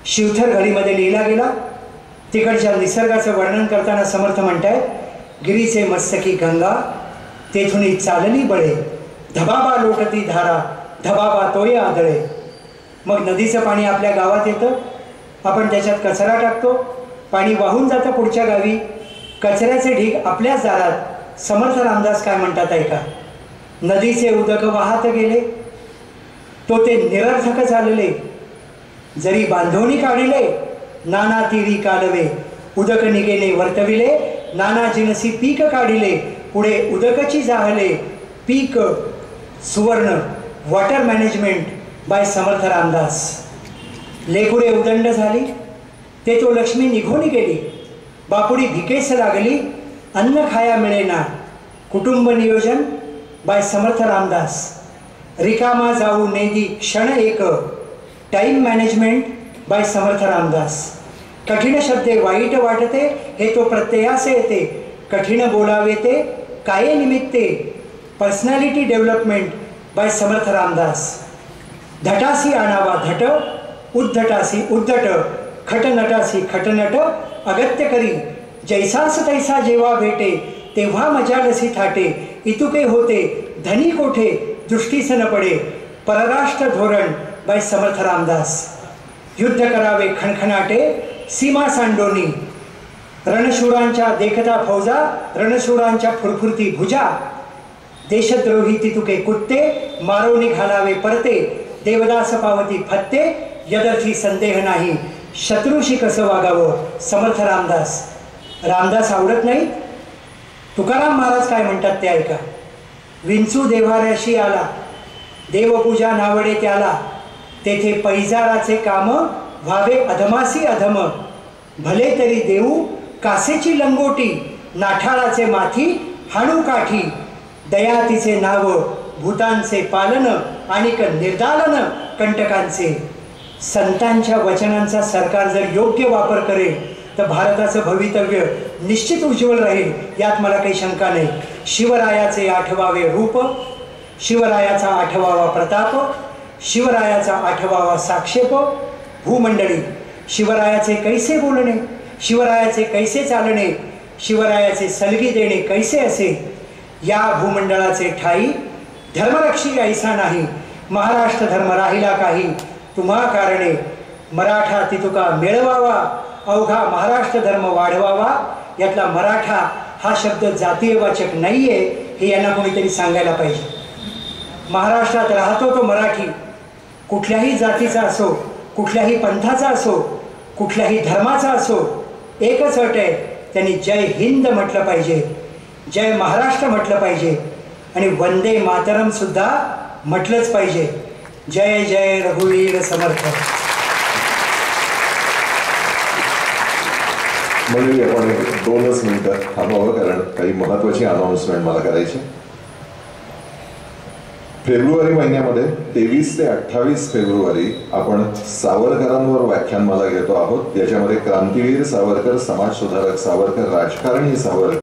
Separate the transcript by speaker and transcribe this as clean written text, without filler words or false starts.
Speaker 1: शिवथर घडीमध्ये लिहिला गेला। तिकडच्या निसर्गाचं वर्णन करताना समर्थ म्हणतायत, गिरीचे मस्तकी गंगा तेथुनी चालली बळे, धबाबा लोटती धारा धबाबा तोय आदळे। मग नदीचं पाणी आपल्या गावात येतं, आपण त्याच्यात कचरा टाकतो, पाणी वाहून जातं पुढच्या गावी, कचऱ्याचे ढीग आपल्याच दारात। समर्थ रामदास काय म्हणतात ऐका, नदीचे उदक वाहत गेले तो ते निरर्थक चालले, जरी बांधोनी काढिले नाना तीरी कालवे, उदक निगेने वर्तविले नाना जिनसी पीक काढिले, पुढे उदकची जाहले पीक सुवर्ण। Water management bye Samarth Ramdas. Lekure उदंड झाली ते तो लक्ष्मी निघून गेली, बापुडी भिकेस लागली अन्न खाया मिळेना। कुटुंब नियोजन बाय समर्थ रामदास। रिकामा जाऊ नेदी क्षण एक, time management bye Samarth Ramdas. कठीण शब्दे वाईट वाटते हे तो प्रत्ययासे येते, कठीण बोलावे ते काये निमित्ते। Personality development bye Samarth Ramdas. धटासी आणावा धट उद्धटासी उद्धट, खटनटासी खटनट अगत्य करी। जैसास तैसा जेव्हा भेटे तेव्हा मजालसी थाटे, इतुके होते धनी कोठे दृष्टीस न पडे। परराष्ट्र धोरण बाय समर्थ रामदास। युद्ध करावे खणखणाटे सीमा सांडोनी, रणशूरांच्या देखता फौजा रणशूरांच्या फुरफुरती भुजा। देशद्रोही तितुके कुत्ते मारोनी घालावे परते, देवदास पावती फत्ते यदर्थी संदेह नाही। शत्रूशी कसं वागावं समर्थ रामदास। रामदास आवडत नाही, तुकाराम महाराज काय म्हणतात ते ऐका। विंचू देव्हाऱ्याशी आला देवपूजा नावडे त्याला, तेथे पैजाराचे काम व्हावे अधमासी अधम। भले तरी देऊ कासेची लंगोटी, नाठाळाचे माथी हाणू काठी। दया तिचे नाव भूतांचे पालन, आणिक निर्दालन कंटकांचे। संतांच्या वचनांचा सरकार जर योग्य वापर करेल तर भारताचं भवितव्य निश्चित उज्ज्वल राहील, यात मला काही शंका नाही। शिवरायाचे आठवावे रूप, शिवरायाचा आठवावा प्रताप, शिवरायाचा आठवावा साक्षेप। भूमंडळी शिवरायाचे कैसे बोलणे, शिवरायाचे कैसे चालणे, शिवरायाचे सलगी देणे कैसे असे। या भूमंडळाचे ठाई धर्मरक्षी ऐसा नाही, महाराष्ट्र धर्म राहिला काही तुम्हा कारणे। मराठा तितुका मिळवावा अवघा महाराष्ट्र धर्म वाढवावा। यातला मराठा हा शब्द जातीयवाचक नाही आहे, हे यांना कोणीतरी सांगायला पाहिजे। महाराष्ट्रात राहतो तो मराठी, कुठल्याही जातीचा असो, कुठल्याही पंथाचा असो, कुठल्याही धर्माचा असो, एकच अट आहे, त्यांनी जय हिंद म्हटलं पाहिजे, जय महाराष्ट्र म्हटलं पाहिजे आणि वंदे मातरम सुद्धा म्हटलंच पाहिजे। जय जय रघुवीर समर्थ।
Speaker 2: मंडळी आपण 2 मिनिटं थांबावं, कारण काही महत्त्वाची अनाउन्समेंट मला करायची। फेब्रुवारी महिन्यामध्ये 23 ते 28 फेब्रुवारी आपण सावरकरांवर व्याख्यानमाला घेतो आहोत। याच्यामध्ये क्रांतीवीर सावरकर, समाजसुधारक सावरकर, राजकारणी सावरकर